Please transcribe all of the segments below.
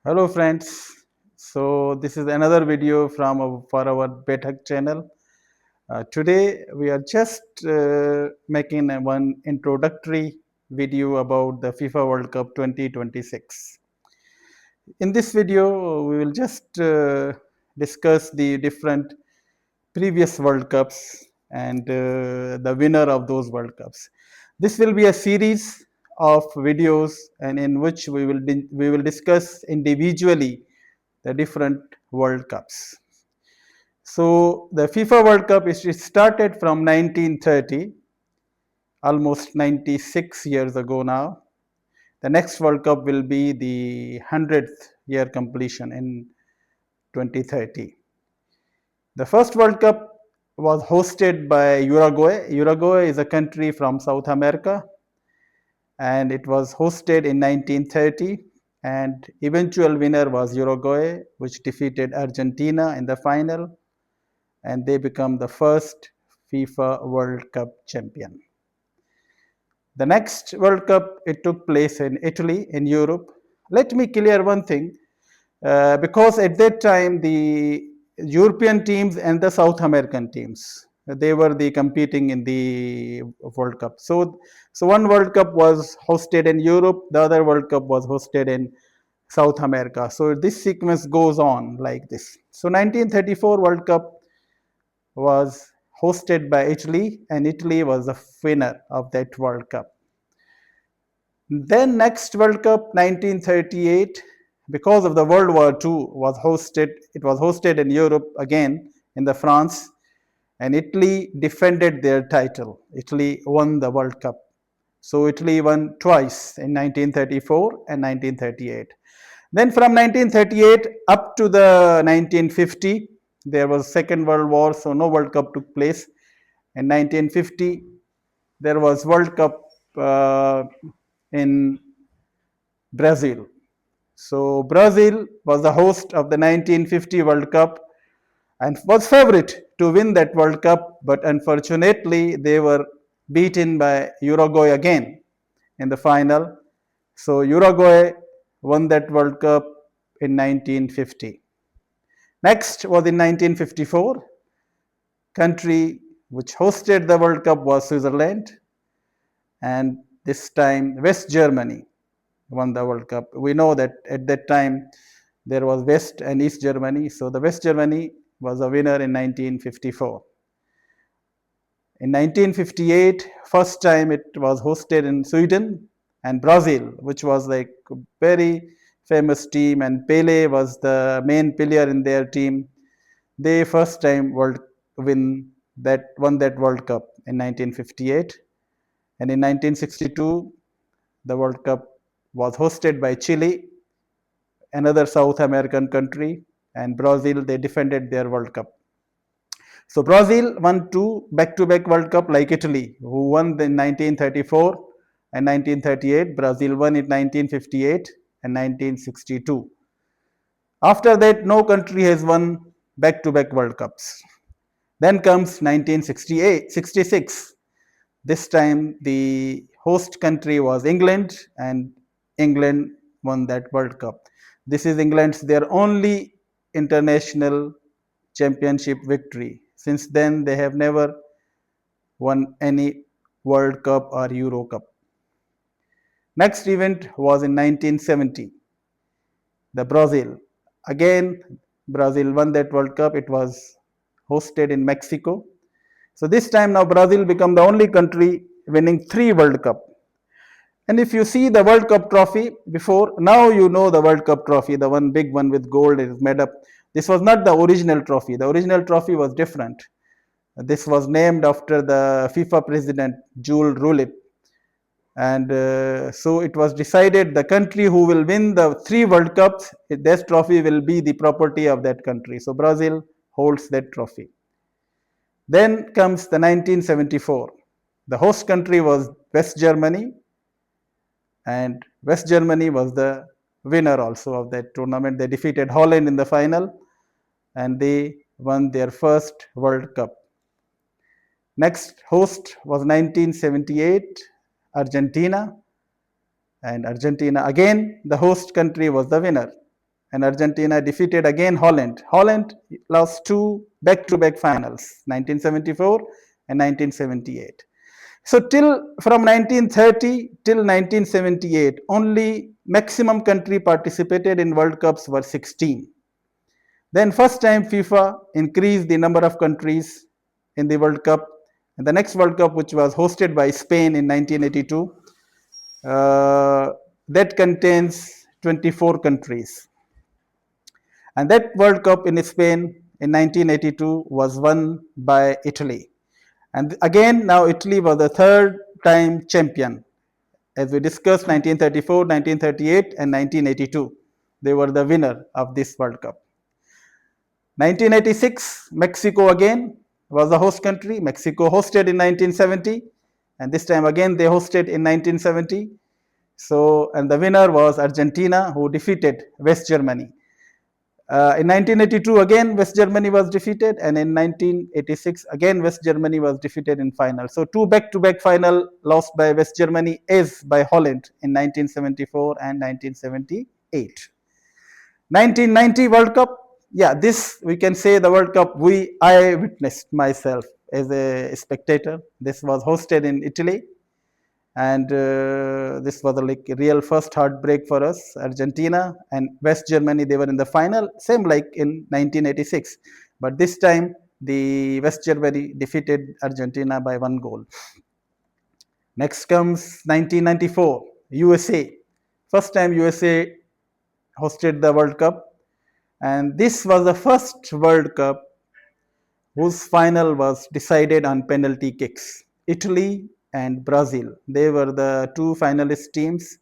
Hello friends. So this is another video from for our Betak channel. Today we are just making one introductory video about the FIFA World Cup 2026. In this video we will just discuss the different previous World Cups and the winner of those World Cups. This will be a series of videos and in which we will discuss individually the different World Cups. So the FIFA World Cup is it started from 1930, almost 96 years ago now. The next World Cup will be the 100th year completion in 2030. The first World Cup was hosted by Uruguay. Uruguay is a country from South America and it was hosted in 1930, and eventual winner was Uruguay, which defeated Argentina in the final, and they become the first FIFA World Cup champion. The next World Cup, it took place in Italy, in Europe. Let me clear one thing, because at that time the European teams and the South American teams, they were the competing in the World Cup. So one World Cup was hosted in Europe, the other World Cup was hosted in South America. So this sequence goes on like this. So 1934 World Cup was hosted by Italy, and Italy was the winner of that World Cup. Then next World Cup 1938, because of the World War II, it was hosted in Europe again in the France, and Italy defended their title. Italy won the World Cup. So Italy won twice in 1934 and 1938. Then from 1938 up to the 1950, there was Second World War, so no World Cup took place. In 1950, there was World Cup in Brazil. So Brazil was the host of the 1950 World Cup and was favorite to win that World Cup, but unfortunately they were beaten by Uruguay again in the final. So Uruguay won that World Cup in 1950. Next was in 1954. Country which hosted the World Cup was Switzerland, and this time West Germany won the World Cup. We know that at that time there was West and East Germany, so the West Germany was a winner in 1954. In 1958, first time it was hosted in Sweden and Brazil, which was like a very famous team, and Pele was the main player in their team. They first time won that World Cup in 1958, and in 1962 the World Cup was hosted by Chile, another South American country, and Brazil. They defended their World Cup. So Brazil won two back-to-back World Cup like Italy, who won in 1934 and 1938. Brazil won in 1958 and 1962. After that, no country has won back-to-back World Cups. Then comes 1966. This time the host country was England, and England won that World Cup. This is England's their only international championship victory. Since then, they have never won any World Cup or Euro Cup. Next event was in 1970, the Brazil. Again, Brazil won that World Cup. It was hosted in Mexico. So this time now Brazil became the only country winning 3 World Cup. And if you see the World Cup trophy before, now you know the World Cup trophy, the one big one with gold is made up. This was not the original trophy. The original trophy was different. This was named after the FIFA president, Jules Roulet. And so it was decided the country who will win the 3 World Cups, this trophy will be the property of that country. So Brazil holds that trophy. Then comes the 1974. The host country was West Germany, and West Germany was the winner also of that tournament. They defeated Holland in the final, and they won their first World Cup. Next host was 1978, Argentina, and Argentina again, the host country was the winner. and Argentina defeated again Holland. Holland lost two back-to-back finals, 1974 and 1978. So from 1930 till 1978, only maximum country participated in World Cups were 16. Then first time FIFA increased the number of countries in the World Cup. And the next World Cup, which was hosted by Spain in 1982, that contains 24 countries. And that World Cup in Spain in 1982 was won by Italy. And again, now Italy was the third time champion. As we discussed, 1934, 1938, and 1982. They were the winner of this World Cup. 1986, Mexico again was the host country. Mexico hosted in 1970, and this time again they hosted in 1970. So, and the winner was Argentina, who defeated West Germany. In 1982, again West Germany was defeated, and in 1986, again West Germany was defeated in final. So, two back-to-back final lost by West Germany is by Holland in 1974 and 1978. 1990 World Cup. Yeah, this we can say the World Cup I witnessed myself as a spectator. This was hosted in Italy, and this was like a real first heartbreak for us. Argentina and West Germany, they were in the final, same like in 1986, but this time the West Germany defeated Argentina by 1 goal. Next comes 1994, USA. First time USA hosted the World Cup, and this was the first World Cup whose final was decided on penalty kicks. Italy and Brazil, they were the two finalist teams.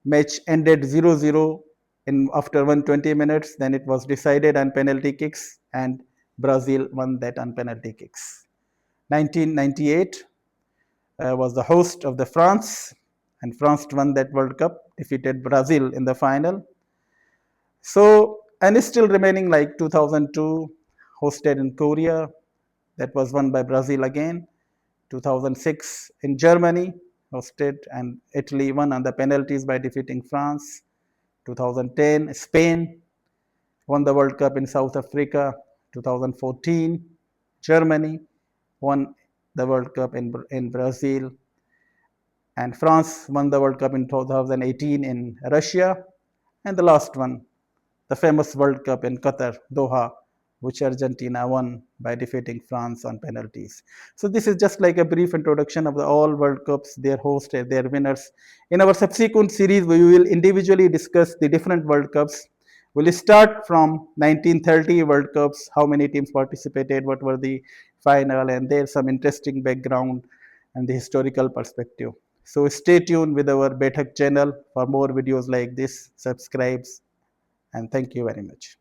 Match ended 0-0 in after 120 minutes. Then it was decided on penalty kicks, and Brazil won that on penalty kicks. 1998 was the host of the France, and France won that World Cup, defeated Brazil in the final. So, and it's still remaining like 2002, hosted in Korea, that was won by Brazil again. 2006 in Germany, hosted, and Italy won on the penalties by defeating France. 2010, Spain won the World Cup in South Africa. 2014, Germany won the World Cup in Brazil. And France won the World Cup in 2018 in Russia. And the last one, the famous World Cup in Qatar, Doha, which Argentina won by defeating France on penalties. So this is just like a brief introduction of the all World Cups, their hosts, their winners. In our subsequent series, we will individually discuss the different World Cups. We'll start from 1930 World Cups, how many teams participated, what were the final, and there's some interesting background and the historical perspective. So stay tuned with our Bethak channel for more videos like this. Subscribe, and thank you very much.